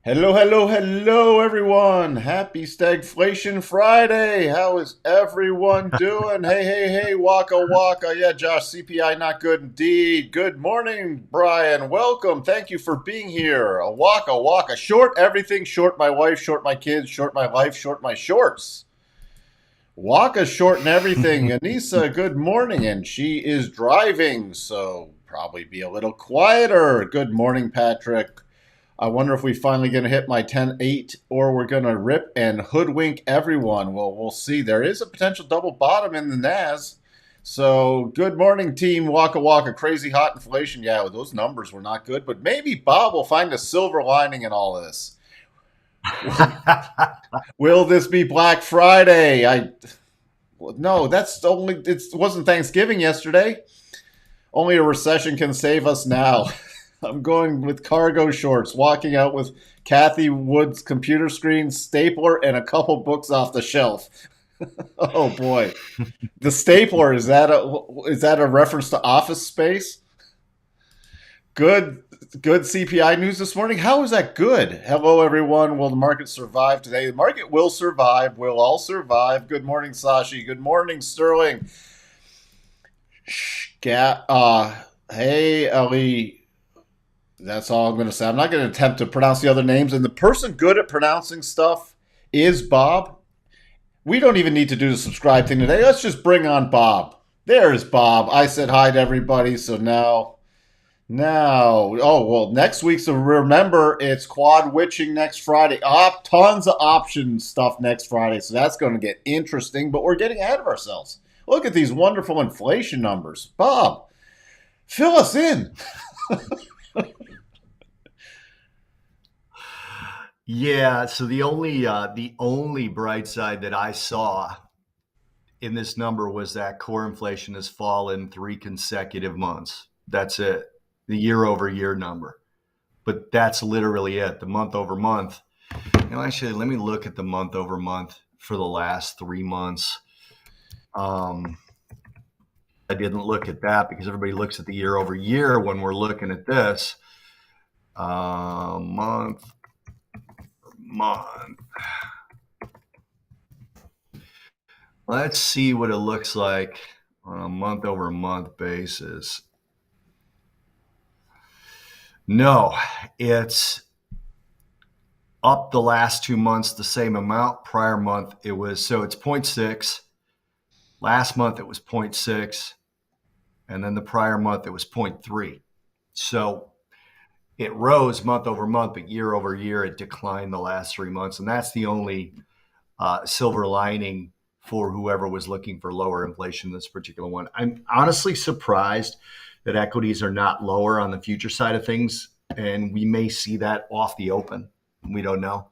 Hello, hello, hello, everyone. Happy Stagflation Friday. How is everyone doing? Hey, hey, hey, waka, waka. Yeah, Josh, CPI not good indeed. Good morning, Brian. Welcome. Thank you for being here. A waka, waka. Short everything. Short my wife, short my kids, short my life, short my shorts. Waka shorten everything. Anissa, good morning. And she is driving, so probably be a little quieter. Good morning, Patrick. I wonder if we finally going to hit my 10-8 or we're going to rip and hoodwink everyone. Well, we'll see. There is a potential double bottom in the NAS. So good morning, team. Waka Waka. Crazy hot inflation. Yeah, those numbers were not good. But maybe Bob will find a silver lining in all this. Will this be Black Friday? No, that's only it wasn't Thanksgiving yesterday. Only a recession can save us now. I'm going with cargo shorts, walking out with Kathy Wood's computer screen, stapler, and a couple books off the shelf. Oh boy, the stapler is that a reference to Office Space? Good, good CPI news this morning. How is that good? Hello, everyone. Will the market survive today? The market will survive. We'll all survive. Good morning, Sashi. Good morning, Sterling. Hey, Ellie. That's all I'm going to say. I'm not going to attempt to pronounce the other names. And the person good at pronouncing stuff is Bob. We don't even need to do the subscribe thing today. Let's just bring on Bob. There's Bob. I said hi to everybody. So oh, well, next week. So remember, it's quad witching next Friday. Tons of option stuff next Friday. So that's going to get interesting. But we're getting ahead of ourselves. Look at these wonderful inflation numbers. Bob, fill us in. Yeah, so the only bright side that I saw in this number was that core inflation has fallen 3 consecutive months. That's it. The year over year number. But that's literally it. The month over month. Actually, let me look at the month over month for the last 3 months. I didn't look at that because everybody looks at the year over year when we're looking at this. Month. Let's see what it looks like on a month over month basis. No, it's up the last 2 months the same amount. Prior month it was, so it's 0.6. Last month it was 0.6. And then the prior month it was 0.3. So it rose month over month, but year over year it declined the last 3 months. And that's the only silver lining for whoever was looking for lower inflation in this particular one. I'm honestly surprised that equities are not lower on the future side of things. And we may see that off the open. We don't know.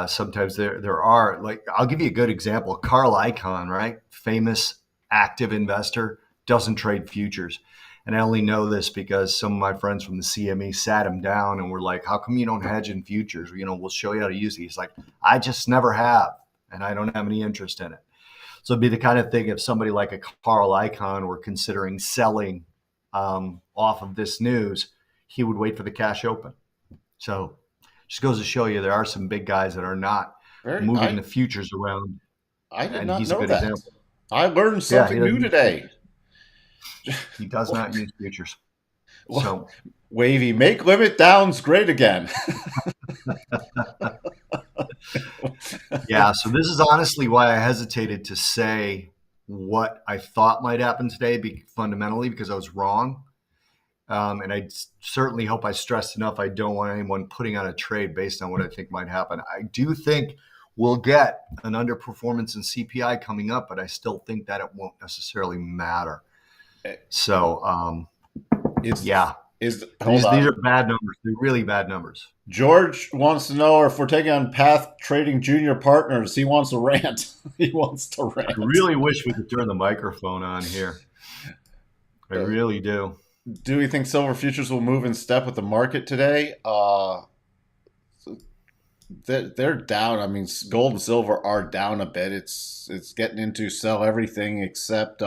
Sometimes there are, like, I'll give you a good example. Carl Icahn, right? Famous active investor, doesn't trade futures. And I only know this because some of my friends from the CME sat him down and were like, how come you don't hedge in futures? We'll show you how to use these. He's like, I just never have, and I don't have any interest in it. So it'd be the kind of thing if somebody like a Carl Icahn were considering selling off of this news, he would wait for the cash open. So just goes to show you there are some big guys that are not moving the futures around. I did and not he's know a good that. example. I learned something new today. He does not use futures. So Wavy, make limit downs great again. Yeah, so this is honestly why I hesitated to say what I thought might happen today fundamentally, because I was wrong. And I certainly hope I stressed enough I don't want anyone putting on a trade based on what I think might happen. I do think we'll get an underperformance in CPI coming up, but I still think that it won't necessarily matter. So, these are bad numbers. They're really bad numbers. George wants to know if we're taking on Path Trading Junior Partners. He wants to rant. He wants to rant. I really wish we could turn the microphone on here. I really do. Do we think silver futures will move in step with the market today? They're down. I mean, gold and silver are down a bit. It's getting into sell everything except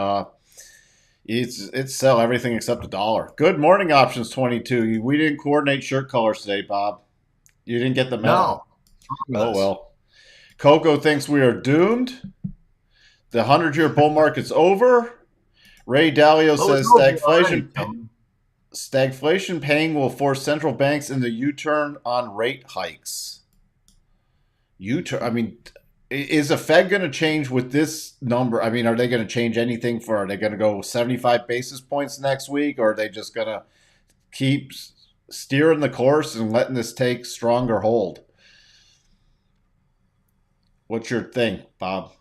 it's sell everything except a dollar. Good morning, options 22. We didn't coordinate shirt colors today, Bob. You didn't get the memo. No. Oh Yes. well. Coco thinks we are doomed. The 100-year bull market's over. Ray Dalio Well, it's says over already, Tony. stagflation paying will force central banks into U-turn on rate hikes. U-turn. I mean, is the Fed going to change with this number? I mean, are they going to change anything for? Are they going to go 75 basis points next week, or are they just going to keep steering the course and letting this take stronger hold? What's your thing, Bob?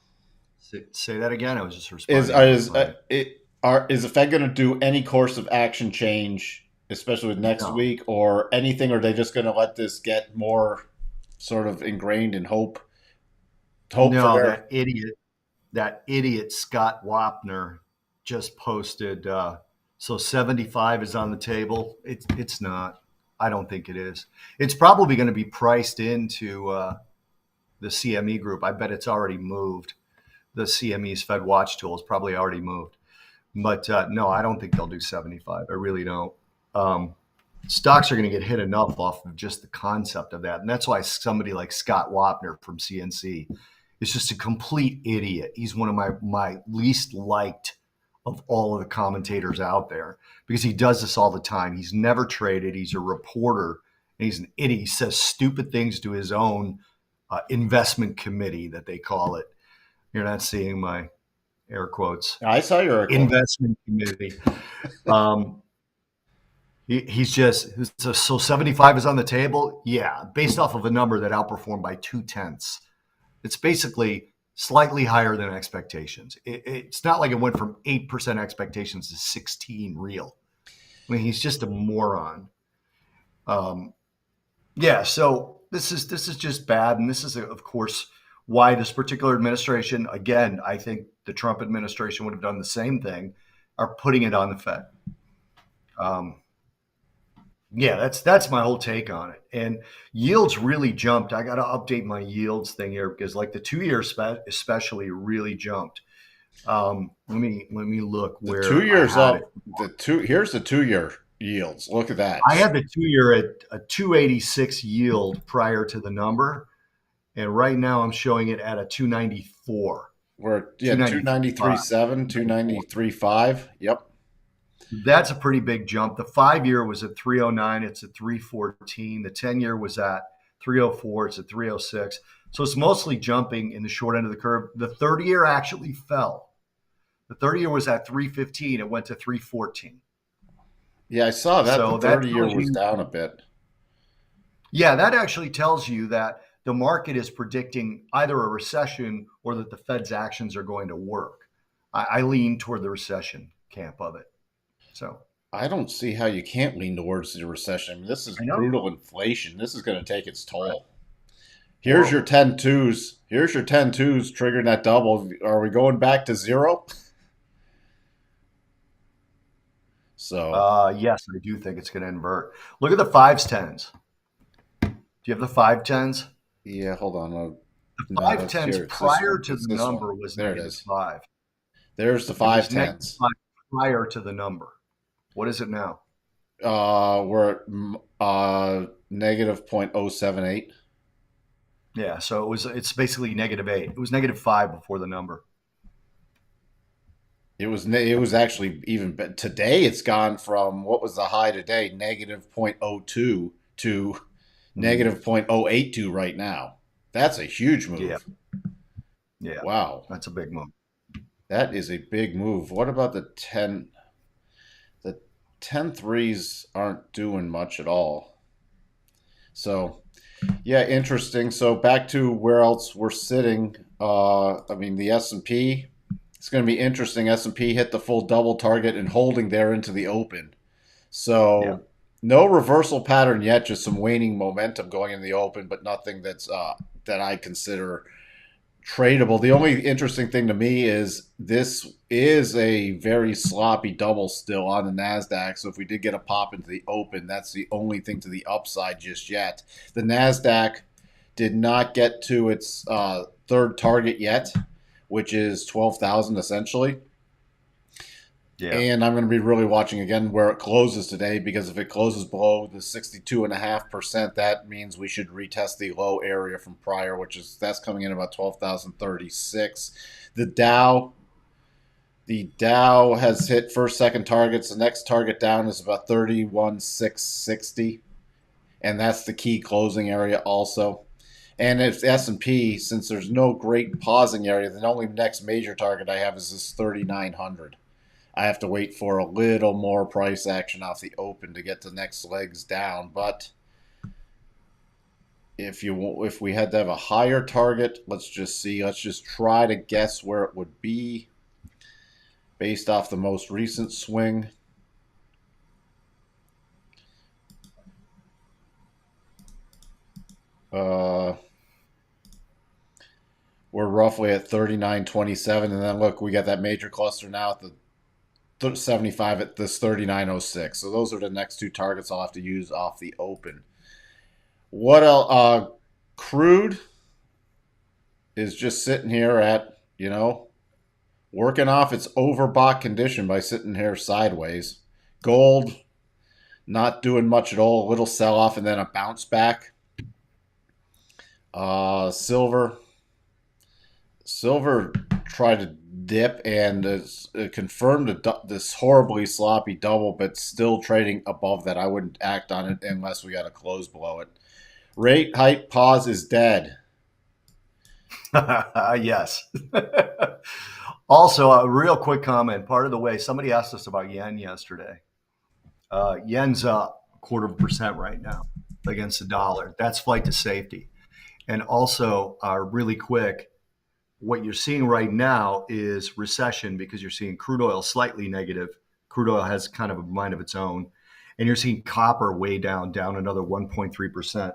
Say that again. I was just Is responding to is my is the Fed going to do any course of action change, especially with next no, week, or anything? Or are they just going to let this get more sort of ingrained in hope for no. their? That idiot Scott Wapner just posted. So 75 is on the table. It's not. I don't think it is. It's probably going to be priced into the CME group. I bet it's already moved. The CME's Fed Watch tool is probably already moved. But no, I don't think they'll do 75. I really don't. Um, Stocks are going to get hit enough off of just the concept of that. And that's why somebody like Scott Wapner from CNC is just a complete idiot. He's one of my least liked of all of the commentators out there because he does this all the time. He's never traded. He's a reporter. And he's an idiot. He says stupid things to his own investment committee that they call it. You're not seeing my air quotes. I saw your air quotes. Investment committee. Um, he's just so 75 is on the table. Yeah, based off of a number that outperformed by 2/10. It's basically slightly higher than expectations. It's not like it went from 8% expectations to 16 real. I mean, he's just a moron. Um, yeah, so this is just bad, and this is of course why this particular administration, again, I think the Trump administration would have done the same thing, are putting it on the Fed. Um, Yeah, that's my whole take on it. And yields really jumped. I got to update my yields thing here because like the 2 year especially really jumped. Let me look The two where I years had it. up. Here's the 2 year yields. Look at that. I had the 2 year at a 286 yield prior to the number, and right now I'm showing it at a 294, We're yeah 293.5. 293.7, 293.5. Yep. That's a pretty big jump. The 5 year was at 309. It's at 314. The 10 year was at 304. It's at 306. So it's mostly jumping in the short end of the curve. The 30 year actually fell. The 30 year was at 315. It went to 314. Yeah, I saw that. The So that 30-year tells was you, down a bit. yeah, that actually tells you that the market is predicting either a recession or that the Fed's actions are going to work. I lean toward the recession camp of it. So I don't see how you can't lean towards the recession. I mean, this is I know. brutal inflation. This is going to take its Right. toll. Here's your Horrible. 10 twos. Here's your 10 twos triggering that double. Are we going back to zero? So, Yes, I do think it's going to invert. Look at the fives tens. Do you have the five tens? yeah, hold on. No, Five it's tens here. It's this prior one. to It's the this one. number was There it negative is. five. There's the It five was negative tens. five prior to the number. What is it now? We're at negative 0.078. Yeah, so it's basically -8. It was -5 before the number. It was actually even today. It's gone from what was the high today, negative zero point zero 0.02 to Mhm. negative zero point zero 0.082 right now. That's a huge Yeah, move. yeah, Wow, that's a big move. that is a big move. What about the 10? The 10 threes aren't doing much at all. So yeah, interesting. So back to where else we're sitting. I mean the S&P. It's going to be interesting. S&P hit the full double target and holding there into the open. Yeah, So no reversal pattern yet, just some waning momentum going in the open, but nothing that I consider tradable. The only interesting thing to me is this is a very sloppy double still on the Nasdaq. So if we did get a pop into the open, that's the only thing to the upside just yet. The Nasdaq did not get to its third target yet, which is 12,000 essentially. Yeah. And I'm going to be really watching again where it closes today, because if it closes below the 62.5%, that means we should retest the low area from prior, which is that's coming in about 12,036. The Dow the Dow has hit first, second targets. The next target down is about 31,660, and that's the key closing area also. And if S&P, since there's no great pausing area, the only next major target I have is this 3,900. I have to wait for a little more price action off the open to get the next legs down. But if we had to have a higher target, let's just see. Let's just try to guess where it would be based off the most recent swing. Uh, we're roughly at 39.27, and then look, we got that major cluster now at the 75 at this 39.06. So those are the next two targets I'll have to use off the open. What else? Crude is just sitting here at, working off its overbought condition by sitting here sideways. Gold not doing much at all, a little sell off and then a bounce back. Silver tried to dip and confirmed this horribly sloppy double, but still trading above that. I wouldn't act on it unless we got a close below it. Rate hype pause is dead. Yes. Also, a real quick comment. Part of the way somebody asked us about yen yesterday. Yen's up 0.25% right now against the dollar. That's flight to safety. And also, really quick, what you're seeing right now is recession because you're seeing crude oil slightly negative. Crude oil has kind of a mind of its own. And you're seeing copper way down another 1.3%.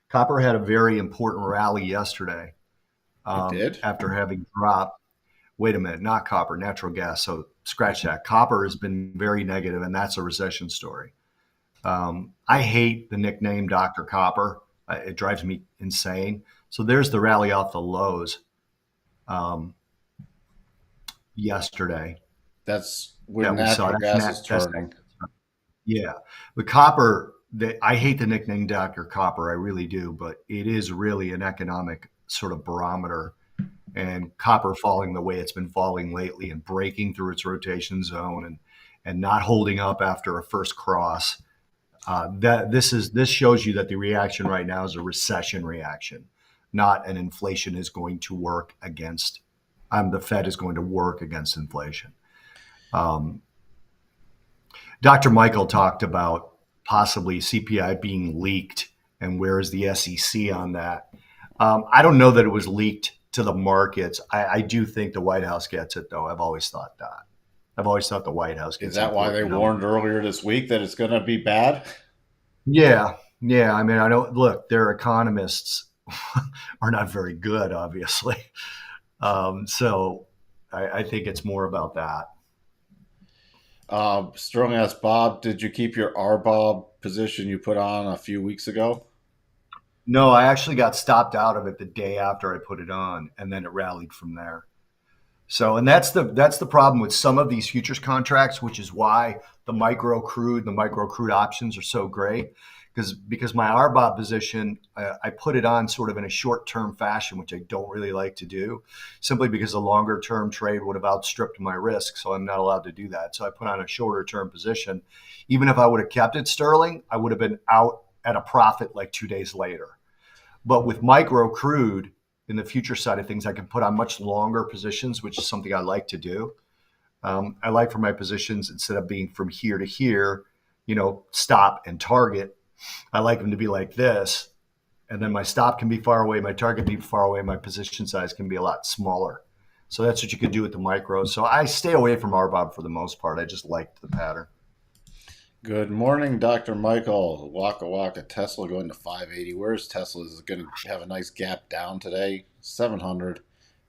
Copper had a very important rally yesterday It did. after having dropped. Wait a minute, not copper, natural gas. So scratch that. Copper has been very negative, and that's a recession story. I hate the nickname Dr. Copper. It drives me insane. So there's the rally off the lows um, yesterday That's when that we saw. natural gas is That's turning. yeah. The copper. I hate the nickname Dr. Copper. I really do, but it is really an economic sort of barometer. And copper falling the way it's been falling lately and breaking through its rotation zone and not holding up after a first cross. This shows you that the reaction right now is a recession reaction, not an inflation is going to work against. The Fed is going to work against inflation. Um, Dr. Michael talked about possibly CPI being leaked, and where is the SEC on that? I don't know that it was leaked to the markets. I do think the White House gets it, though. I've always thought that. I've always thought the White House Is gets that why they important numbers. warned earlier this week that it's going to be bad? Yeah, yeah. I mean, I don't look. Their economists are not very good, obviously. So I think it's more about that. Sterling asked Bob, did you keep your RBOB position you put on a few weeks ago? No, I actually got stopped out of it the day after I put it on, and then it rallied from there. So, and that's the problem with some of these futures contracts, which is why the micro crude options are so great, because my RBOB position, I put it on sort of in a short term fashion, which I don't really like to do, simply because a longer term trade would have outstripped my risk. So I'm not allowed to do that. So I put on a shorter term position. Even if I would have kept it sterling, I would have been out at a profit like 2 days later. But with micro crude in the future side of things, I can put on much longer positions, which is something I like to do. I like for my positions, instead of being from here to here, stop and target, I like them to be like this. And then my stop can be far away, my target can be far away, my position size can be a lot smaller. So that's what you could do with the micros. So I stay away from RBOB for the most part. I just like the pattern. Good morning, Dr. Michael. Waka Waka. Tesla going to 580. Where's Tesla? Is it going to have a nice gap down today? 700.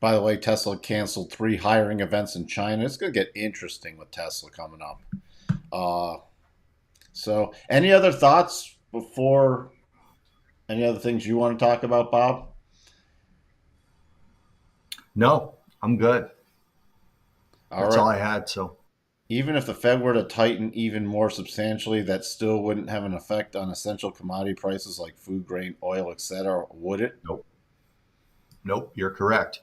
By the way, Tesla canceled 3 hiring events in China. It's going to get interesting with Tesla coming up. Uh, any other thoughts before any other things you want to talk about, Bob? No, I'm good. All That's right. all I had. So even if the Fed were to tighten even more substantially, that still wouldn't have an effect on essential commodity prices like food, grain, oil, etc., would it? Nope. Nope, you're correct.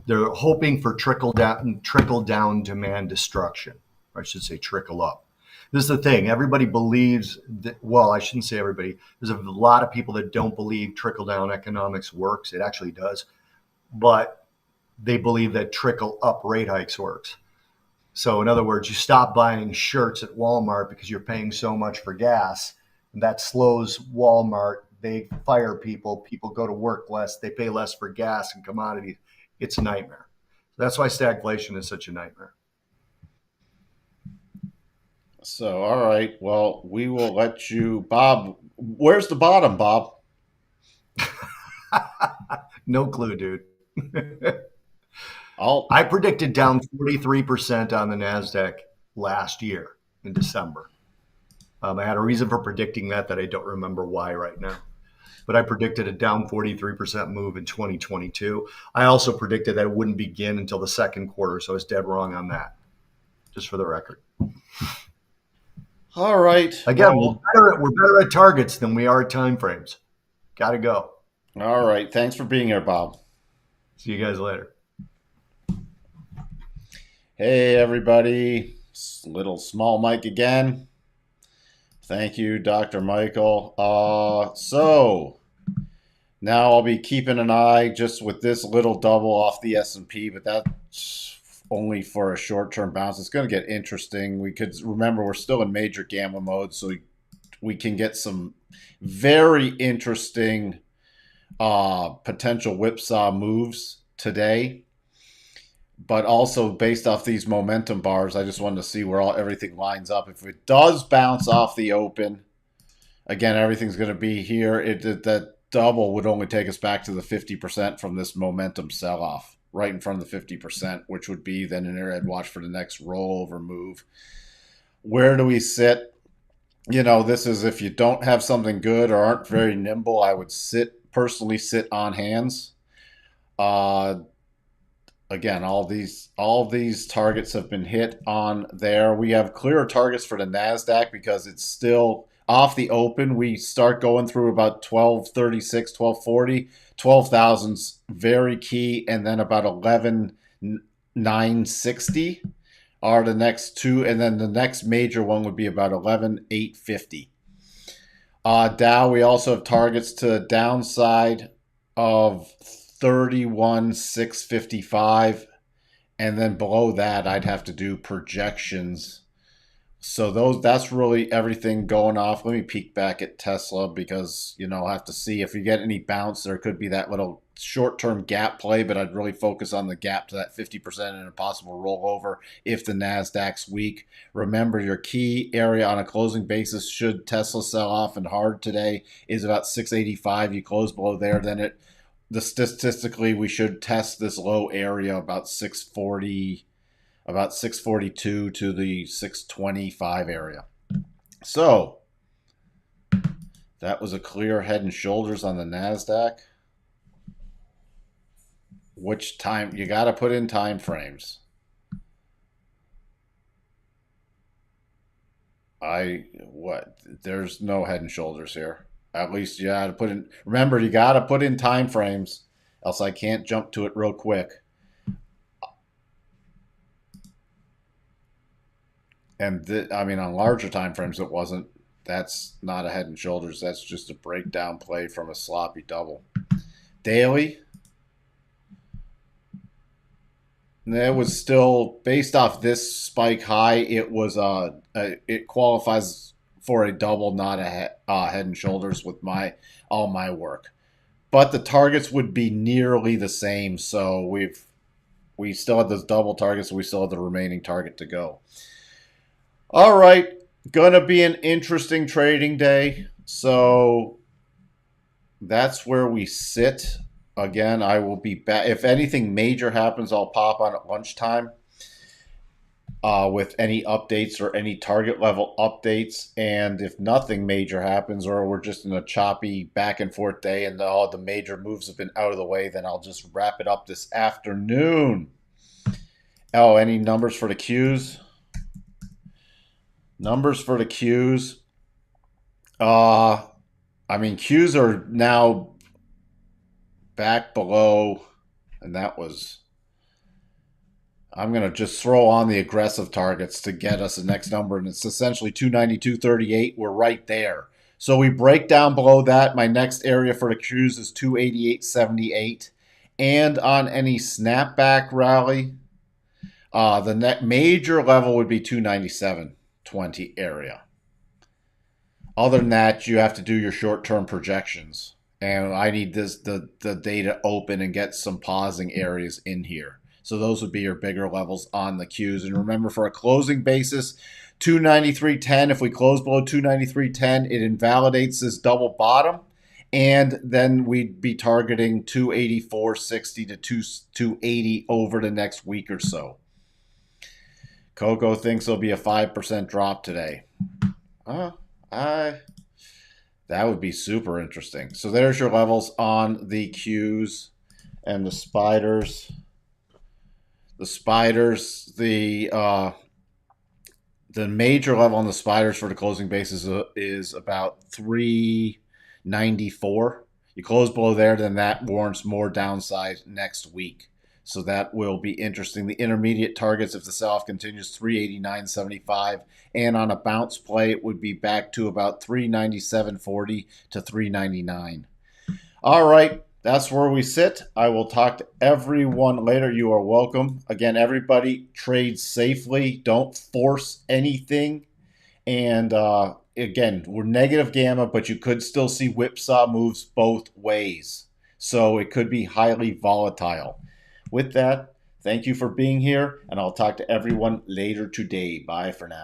They're hoping for trickle down demand destruction. Or I should say trickle up. This is the thing. Everybody believes that, well, I shouldn't say everybody. There's a lot of people that don't believe trickle down economics works. It actually does. But they believe that trickle up rate hikes works. So in other words, you stop buying shirts at Walmart because you're paying so much for gas, and that slows Walmart. They fire people. People go to work less. They pay less for gas and commodities. It's a nightmare. That's why stagflation is such a nightmare. So, all right. Well, we will let you, Bob. Where's the bottom, Bob? No clue, dude. I'll. I predicted down 43% on the NASDAQ last year in December. I had a reason for predicting that I don't remember why right now. But I predicted a down 43% move in 2022. I also predicted that it wouldn't begin until the second quarter, so I was dead wrong on that, just for the record. All right. Again, Well, we're better at targets than we are at time frames. Got to go. all right. Thanks for being here, Bob. See you guys later. Hey, everybody. Little small mic again. Thank you, Dr. Michael. So now I'll be keeping an eye just with this little double off the S&P, but that's only for a short-term bounce. It's going to get interesting. We could remember we're still in major gamma mode, so we can get some very interesting potential whipsaw moves today. But also based off these momentum bars, I just wanted to see where everything lines up. If it does bounce off the open, again, everything's going to be here. That double would only take us back to the 50% from this momentum sell-off, right in front of the 50%, which would be then an area I'd watch for the next rollover move. Where do we sit? This is if you don't have something good or aren't very nimble, I would personally sit on hands. Again, all these targets have been hit on there. We have clearer targets for the NASDAQ because it's still off the open. We start going through about 1236, 1240, 12,000's very key, and then about 11,960 are the next two, and then the next major one would be about 11,850. Dow, we also have targets to the downside of 31,655, and then below that I'd have to do projections. So that's really everything going off. Let me peek back at Tesla because I'll have to see if you get any bounce. There could be that little short-term gap play, but I'd really focus on the gap to that 50% and a possible rollover if the NASDAQ's weak. Remember, your key area on a closing basis should Tesla sell off and hard today is about 685. You close below there, then statistically we should test this low area about 640, about 642 to the 625 area. So that was a clear head and shoulders on the NASDAQ. Which time you got to put in time frames. There's no head and shoulders here. At least you got to put in. Remember, you got to put in time frames, else I can't jump to it real quick. And on larger time frames, it wasn't. That's not a head and shoulders. That's just a breakdown play from a sloppy double. Daily, it was still based off this spike high. It was it qualifies for a double, not a head and shoulders with all my work. But the targets would be nearly the same. So we still had those double targets. So we still have the remaining target to go. All right, gonna be an interesting trading day. So that's where we sit. Again, I will be back. If anything major happens, I'll pop on at lunchtime with any updates or any target level updates. And if nothing major happens or we're just in a choppy back and forth day and all the major moves have been out of the way, then I'll just wrap it up this afternoon. Oh, any numbers for the Qs? Numbers for the Qs. I mean, Qs are now back below, and that was. I'm going to just throw on the aggressive targets to get us the next number, and it's essentially 292.38. We're right there. So we break down below that. My next area for the Qs is 288.78. And on any snapback rally, the net major level would be 297.20 area. Other than that, you have to do your short-term projections. And I need the data open and get some pausing areas in here. So those would be your bigger levels on the Qs. And remember, for a closing basis, 293.10. If we close below 293.10, it invalidates this double bottom. And then we'd be targeting 284.60 to 280 over the next week or so. Coco thinks there'll be a 5% drop today. That would be super interesting. So there's your levels on the Qs and the spiders. The major level on the spiders for the closing basis is about 394. You close below there, then that warrants more downside next week. So that will be interesting. The intermediate targets, if the sell-off continues, 389.75. And on a bounce play, it would be back to about 397.40 to 399. All right. That's where we sit. I will talk to everyone later. You are welcome. Again, everybody, trade safely. Don't force anything. And again, we're negative gamma, but you could still see whipsaw moves both ways. So it could be highly volatile. With that, thank you for being here, and I'll talk to everyone later today. Bye for now.